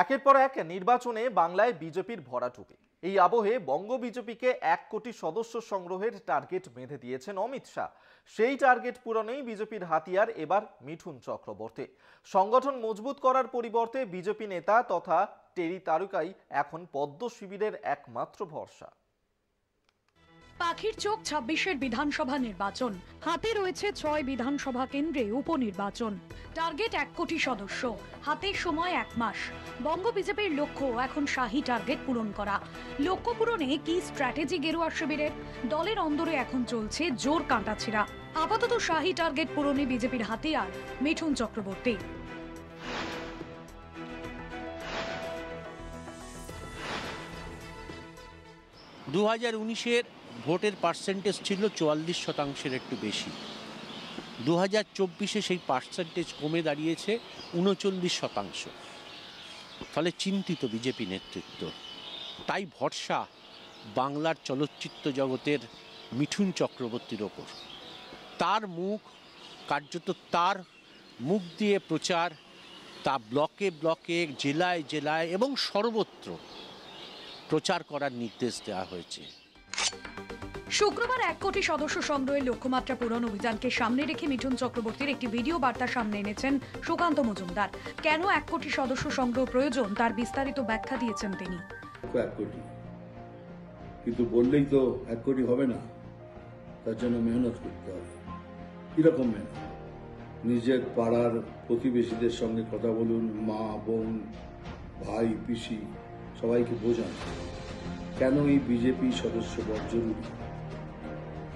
একের পর এক নির্বাচনে বাংলায় বিজেপির ভরাডুবি। এই আবহে বঙ্গ বিজেপিকে 1 কোটি সদস্য সংগ্রহের টার্গেট বেঁধে দিয়েছেন অমিত শাহ। সেই টার্গেট পূরণেই বিজেপির হাতিয়ার এবার মিঠুন চক্রবর্তী। সংগঠন মজবুত করার পরিবর্তে বিজেপি নেতা তথা টেরি তারকাই এখন পদ্ম শিবিরের একমাত্র ভরসা। পাখির চোখ 26-এর বিধানসভা নির্বাচন, হাতে রয়েছে 6 বিধানসভা কেন্দ্রে উপনির্বাচন। টার্গেট 1 কোটি সদস্য, হাতে সময় 1 মাস। বঙ্গ বিজেপির লক্ষ্য এখন শাহী টার্গেট পূরণ করা। লক্ষ্য পূরণে কি স্ট্র্যাটেজি গেরুয়া শিবিরের? দলের অন্দরে এখন চলছে জোর কাঁটাছিড়া। আপাতত শাহী টার্গেট পূরণে বিজেপির হাতিয়ার মিঠুন চক্রবর্তী। দু 2019-এর ভোটের পার্সেন্টেজ ছিল 44%, একটু বেশি। 2024-এ সেই পার্সেন্টেজ কমে দাঁড়িয়েছে 39%। ফলে চিন্তিত বিজেপি নেতৃত্ব। তাই ভরসা বাংলার চলচ্চিত্র জগতের মিঠুন চক্রবর্তীর ওপর। তার মুখ, কার্যত তার মুখ দিয়ে প্রচার, তা ব্লকে ব্লকে, জেলায় জেলায় এবং সর্বত্র প্রচার করার নির্দেশ দেওয়া হয়েছে। শুক্রবার 1 কোটি সদস্য সংগ্রহের লক্ষ্যমাত্রা পূরণ অভিযানকে সামনে রেখে মিঠুন চক্রবর্তীর একটি ভিডিও বার্তা সামনে এনেছেন সুকান্ত মজুমদার। কেন 1 কোটি সদস্য সংগ্রহ প্রয়োজন তার বিস্তারিত ব্যাখ্যা দিয়েছেন তিনি। 1 কোটি, কিন্তু বললেই তো 1 কোটি হবে না, তার জন্য মেহনত করতে হবে। কিরকম মেহনত? নিজের পাড়ার প্রতিবেশীদের সঙ্গে কথা বলুন, মা, বোন, ভাই, পিসি সবাইকে বোঝান কেন এই বিজেপি সদস্যপদ জরুরি।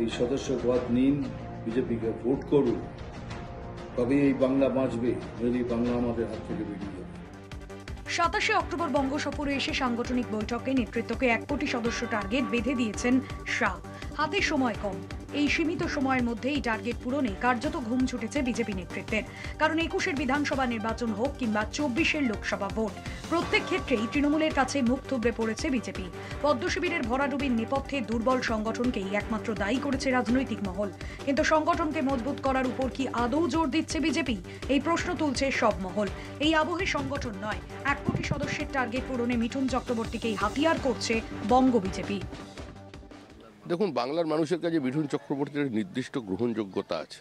এই সদস্যপদ নিন, বিজেপিকে ভোট করুন, তবে এই বাংলা বাঁচবে, যদি বাংলা আমাদের হাত থেকে বেরিয়ে যাবে। 27 অক্টোবর বঙ্গ সফরে এসে সাংগঠনিক বৈঠকে নেতৃত্বকে 1 কোটি সদস্য টার্গেট বেঁধে দিয়েছেন শাহ। হাতে সময় কম, এই সীমিত সময়ের মধ্যে এই টার্গেট পূরণে কার্যত ঘুম ছুটেছে বিজেপি নেতৃত্বের। কারণ 21-এর বিধানসভা নির্বাচন হোক কিংবা 24-এর লোকসভা ভোট, প্রত্যেক ক্ষেত্রেই তৃণমূলের কাছে মুখ থুবড়ে পড়েছে বিজেপি। পদ্ম শিবিরের ভরাডুবির নেপথ্যে দুর্বল সংগঠনকেই একমাত্র দায়ী করেছে রাজনৈতিক মহল। কিন্তু সংগঠনকে মজবুত করার উপর কি আদৌ জোর দিচ্ছে বিজেপি? এই প্রশ্ন তুলছে সব মহল। এই আবহে সংগঠন নয়, 1 কোটি সদস্যের টার্গেট পূরণে মিঠুন চক্রবর্তীকেই হাতিয়ার করছে বঙ্গ বিজেপি। দেখুন, বাংলার মানুষের কাছে মিঠুন চক্রবর্তীর নির্দিষ্ট গ্রহণযোগ্যতা আছে।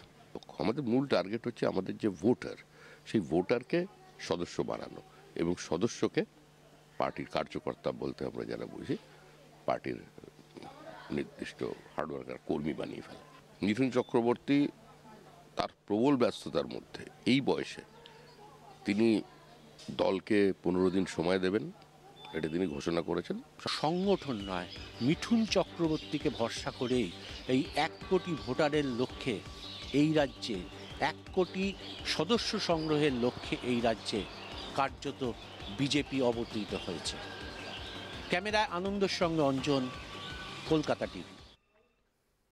আমাদের মূল টার্গেট হচ্ছে আমাদের যে ভোটার, সেই ভোটারকে সদস্য বানানো এবং সদস্যকে পার্টির কার্যকর্তা বলতে আমরা যারা বুঝি, পার্টির নির্দিষ্ট হার্ডওয়ার্কার কর্মী বানিয়ে ফেলা। মিঠুন চক্রবর্তী তার প্রবল ব্যস্ততার মধ্যে এই বয়সে তিনি দলকে 15 দিন সময় দেবেন, এটা তিনি ঘোষণা করেছেন। সংগঠন নয়, মিঠুন চক্রবর্তীকে ভরসা করেই এই 1 কোটি ভোটারের লক্ষ্যে এই রাজ্যে 1 কোটি সদস্য সংগ্রহের লক্ষ্যে এই রাজ্যে কার্যত বিজেপি অবতরিত হয়েছে। ক্যামেরায় আনন্দের সঙ্গে অঞ্জন, কলকাতা টিভি।